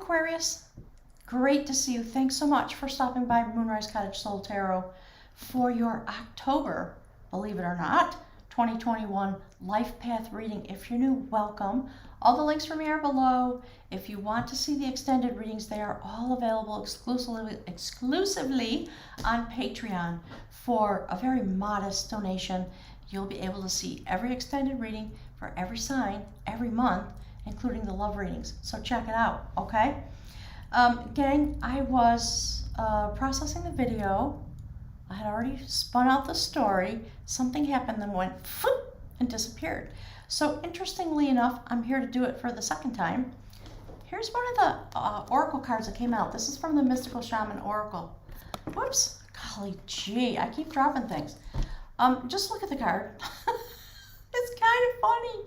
Aquarius. Great to see you. Thanks so much for stopping by Moonrise Cottage Soul Tarot for your October, believe it or not, 2021 Life Path reading. If you're new, welcome. All the links for me are below. If you want to see the extended readings, they are all available exclusively on Patreon for a very modest donation. You'll be able to see every extended reading for every sign every month, including the love readings. So check it out, okay? Gang, I was processing the video. I had already spun out the story. Something happened and went whoop, and disappeared. So interestingly enough, I'm here to do it for the second time. Here's one of the oracle cards that came out. This is from the Mystical Shaman Oracle. Whoops, golly gee, I keep dropping things. Just look at the card. It's kind of funny.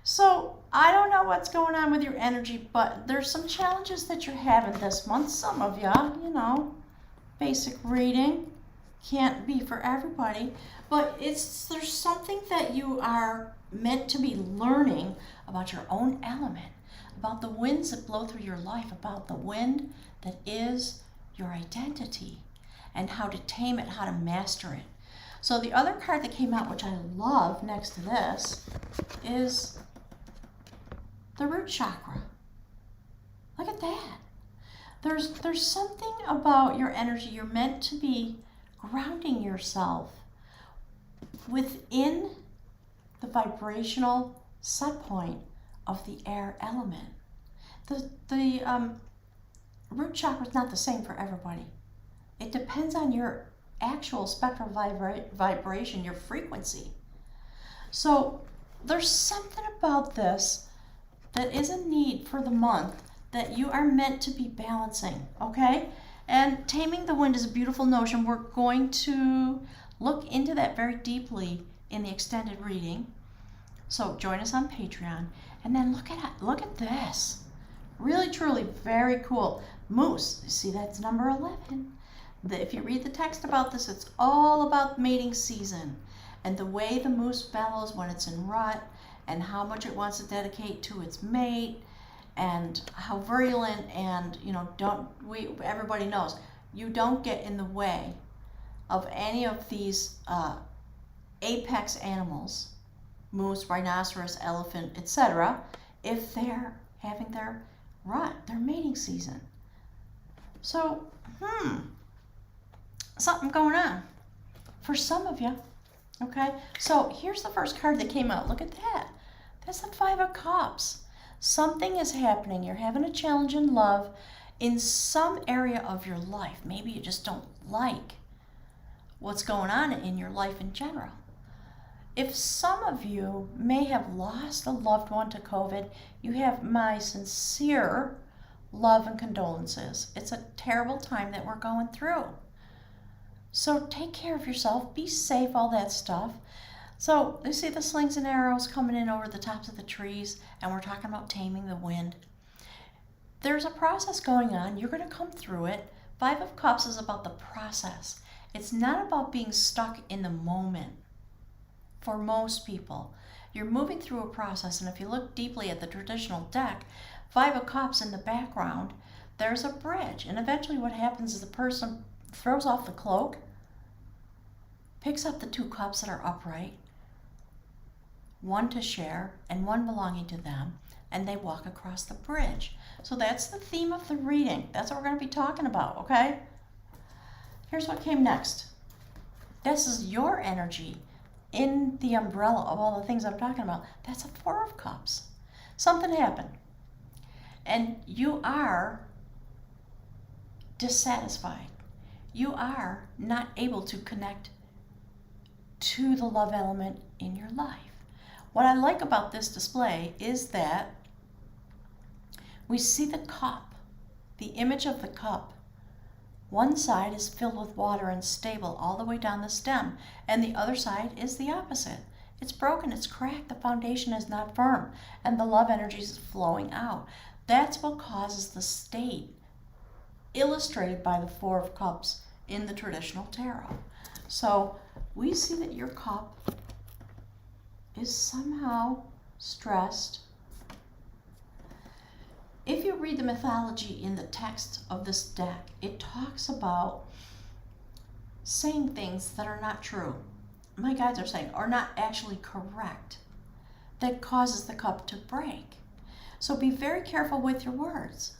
So I don't know what's going on with your energy, but there's some challenges that you're having this month. Some of you know, basic reading can't be for everybody, but there's something that you are meant to be learning about your own element, about the winds that blow through your life, about the wind that is your identity, and how to tame it, how to master it. So the other card that came out, which I love next to this, is the root chakra. Look at that. There's something about your energy. You're meant to be grounding yourself within the vibrational set point of the air element. The root chakra is not the same for everybody. It depends on your actual spectral vibration, your frequency. So there's something about this that is a need for the month that you are meant to be balancing, okay? And taming the wind is a beautiful notion. We're going to look into that very deeply in the extended reading. So join us on Patreon. And then look at this. Really, truly, very cool. Moose, you see that's number 11. If you read the text about this, it's all about mating season and the way the moose bellows when it's in rut and how much it wants to dedicate to its mate and how virulent, and everybody knows you don't get in the way of any of these apex animals, moose, rhinoceros, elephant, etc., if they're having their rut, their mating season. So, something going on for some of you, okay? So here's the first card that came out. Look at that. That's the 5 of Cups. Something is happening. You're having a challenge in love in some area of your life. Maybe you just don't like what's going on in your life in general. If some of you may have lost a loved one to COVID, you have my sincere love and condolences. It's a terrible time that we're going through. So take care of yourself, be safe, all that stuff. So you see the slings and arrows coming in over the tops of the trees, and we're talking about taming the wind. There's a process going on. You're going to come through it. 5 of Cups is about the process. It's not about being stuck in the moment. For most people, you're moving through a process, and if you look deeply at the traditional deck, 5 of Cups in the background, there's a bridge, and eventually what happens is the person throws off the cloak, picks up the 2 cups that are upright, one to share and one belonging to them, and they walk across the bridge. So that's the theme of the reading. That's what we're going to be talking about, okay? Here's what came next. This is your energy in the umbrella of all the things I'm talking about. That's a 4 of Cups. Something happened, and you are dissatisfied. You are not able to connect to the love element in your life. What I like about this display is that we see the cup, the image of the cup. One side is filled with water and stable all the way down the stem, and the other side is the opposite. It's broken, it's cracked, the foundation is not firm, and the love energy is flowing out. That's what causes the state illustrated by the 4 of Cups in the traditional tarot. So we see that your cup is somehow stressed. If you read the mythology in the text of this deck, it talks about saying things that are not true. My guides are saying are not actually correct, that causes the cup to break. So be very careful with your words.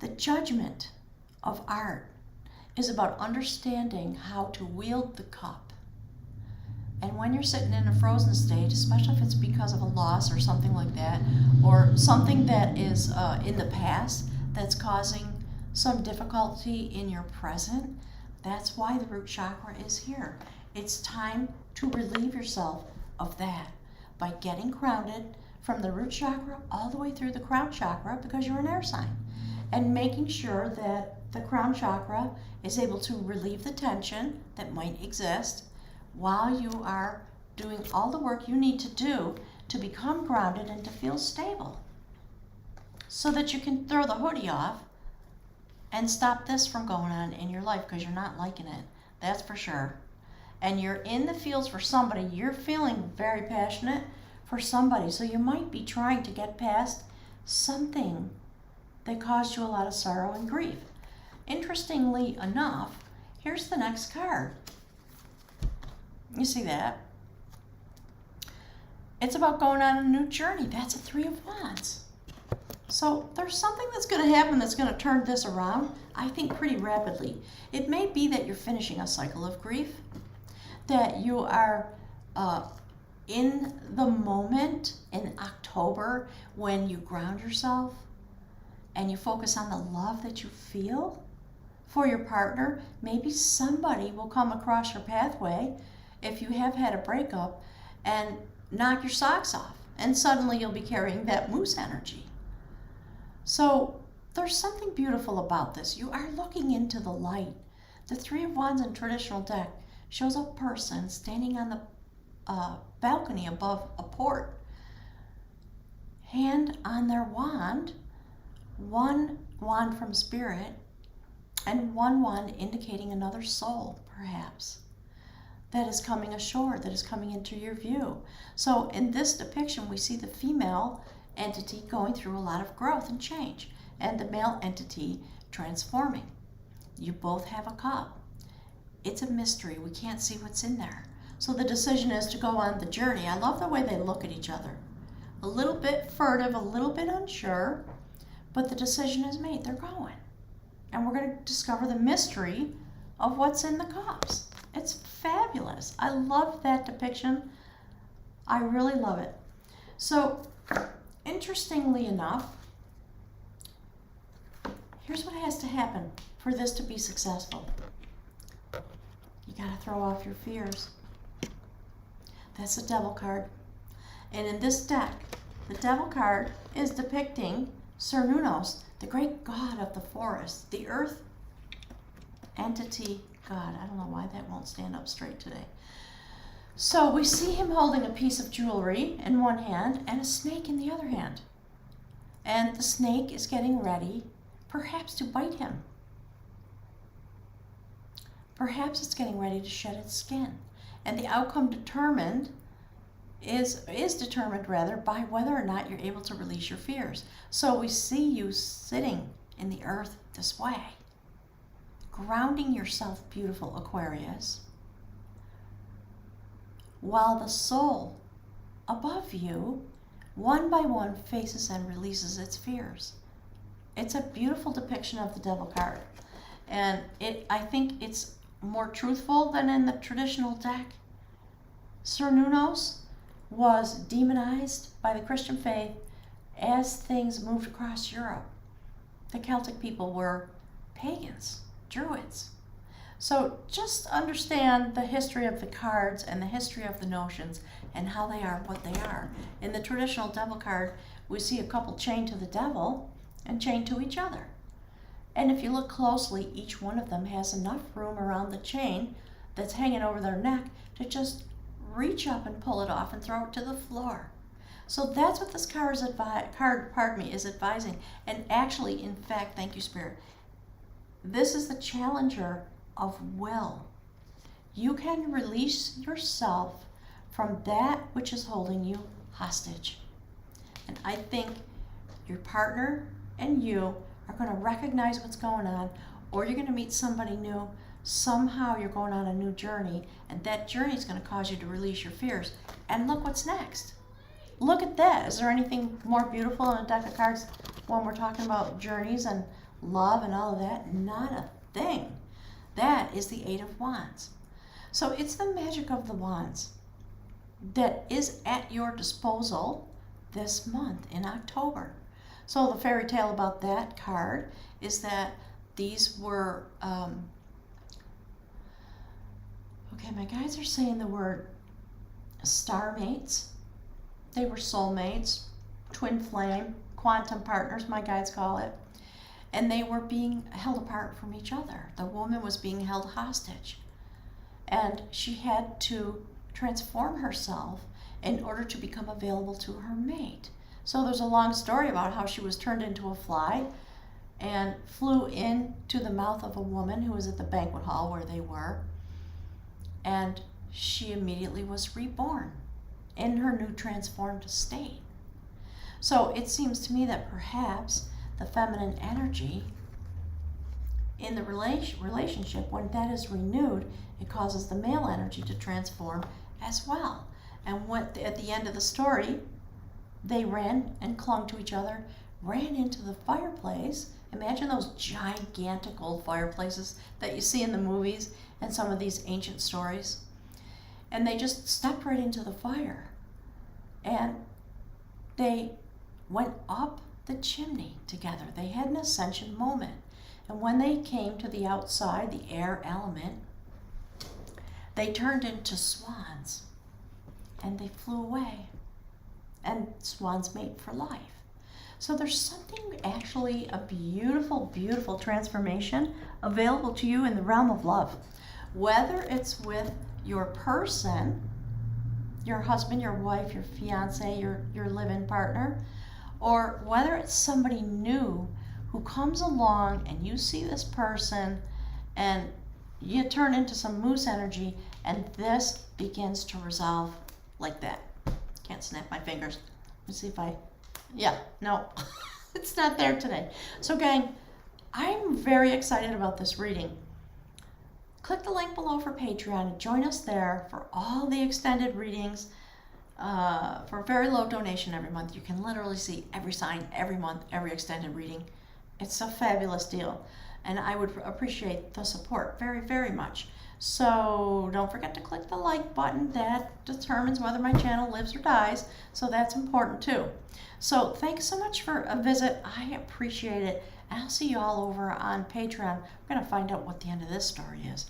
The judgment of art is about understanding how to wield the cup. And when you're sitting in a frozen state, especially if it's because of a loss or something like that, or something that is in the past that's causing some difficulty in your present, that's why the root chakra is here. It's time to relieve yourself of that by getting grounded from the root chakra all the way through the crown chakra, because you're an air sign, and making sure that the crown chakra is able to relieve the tension that might exist while you are doing all the work you need to do to become grounded and to feel stable, so that you can throw the hoodie off and stop this from going on in your life, because you're not liking it, that's for sure. And you're in the fields for somebody. You're feeling very passionate for somebody, so you might be trying to get past something that caused you a lot of sorrow and grief. Interestingly enough, here's the next card. You see that? It's about going on a new journey. That's a 3 of Wands. So there's something that's going to happen that's going to turn this around, I think, pretty rapidly. It may be that you're finishing a cycle of grief, that you are in the moment in October when you ground yourself and you focus on the love that you feel for your partner. Maybe somebody will come across your pathway if you have had a breakup and knock your socks off, and suddenly you'll be carrying that moose energy. So there's something beautiful about this. You are looking into the light. The 3 of Wands in traditional deck shows a person standing on the balcony above a port, hand on their wand, one wand from spirit and one wand indicating another soul, perhaps, that is coming ashore, that is coming into your view. So in this depiction, we see the female entity going through a lot of growth and change, and the male entity transforming. You both have a cup. It's a mystery. We can't see what's in there. So the decision is to go on the journey. I love the way they look at each other. A little bit furtive, a little bit unsure, but the decision is made. They're going. And we're going to discover the mystery of what's in the cups. It's fabulous. I love that depiction. I really love it. So, interestingly enough, here's what has to happen for this to be successful. You got to throw off your fears. That's the Devil card. And in this deck, the Devil card is depicting Cernunnos, the great god of the forest, the earth entity god. I don't know why that won't stand up straight today. So we see him holding a piece of jewelry in one hand and a snake in the other hand. And the snake is getting ready, perhaps to bite him. Perhaps it's getting ready to shed its skin. And the outcome is determined by whether or not you're able to release your fears. So we see you sitting in the earth this way, grounding yourself, beautiful Aquarius, while the soul above you, one by one, faces and releases its fears. It's a beautiful depiction of the Devil card. And I think it's more truthful than in the traditional deck. Cernunnos was demonized by the Christian faith as things moved across Europe. The Celtic people were pagans, druids. So just understand the history of the cards and the history of the notions and how they are what they are. In the traditional Devil card, we see a couple chained to the devil and chained to each other. And if you look closely, each one of them has enough room around the chain that's hanging over their neck to just reach up and pull it off and throw it to the floor. So that's what this card is advising. And actually, in fact, thank you, Spirit, this is the challenger of will. You can release yourself from that which is holding you hostage. And I think your partner and you are going to recognize what's going on, or you're going to meet somebody new. Somehow you're going on a new journey, and that journey is going to cause you to release your fears. And look what's next. Look at that. Is there anything more beautiful in a deck of cards when we're talking about journeys and love and all of that? Not a thing. That is the Eight of Wands. So it's the magic of the wands that is at your disposal this month in October. So the fairy tale about that card is that these were, okay, my guides are saying the word star mates. They were soulmates, twin flame, quantum partners, my guides call it. And they were being held apart from each other. The woman was being held hostage. And she had to transform herself in order to become available to her mate. So there's a long story about how she was turned into a fly and flew into the mouth of a woman who was at the banquet hall where they were. And she immediately was reborn in her new transformed state. So it seems to me that perhaps the feminine energy in the relationship, when that is renewed, it causes the male energy to transform as well. And at the end of the story, they ran and clung to each other, ran into the fireplace. Imagine those gigantic old fireplaces that you see in the movies and some of these ancient stories. And they just stepped right into the fire. And they went up the chimney together. They had an ascension moment. And when they came to the outside, the air element, they turned into swans and they flew away. And swans mate for life. So there's something, actually a beautiful, beautiful transformation available to you in the realm of love. Whether it's with your person, your husband, your wife, your fiance, your live-in partner, or whether it's somebody new who comes along and you see this person and you turn into some moose energy and this begins to resolve like that. Can't snap my fingers. Let me see if yeah, no, it's not there today. So gang, I'm very excited about this reading. Click the link below for Patreon and join us there for all the extended readings for a very low donation every month. You can literally see every sign, every month, every extended reading. It's a fabulous deal. And I would appreciate the support very, very much. So don't forget to click the like button. That determines whether my channel lives or dies. So that's important too. So thanks so much for a visit. I appreciate it. And I'll see you all over on Patreon. We're going to find out what the end of this story is.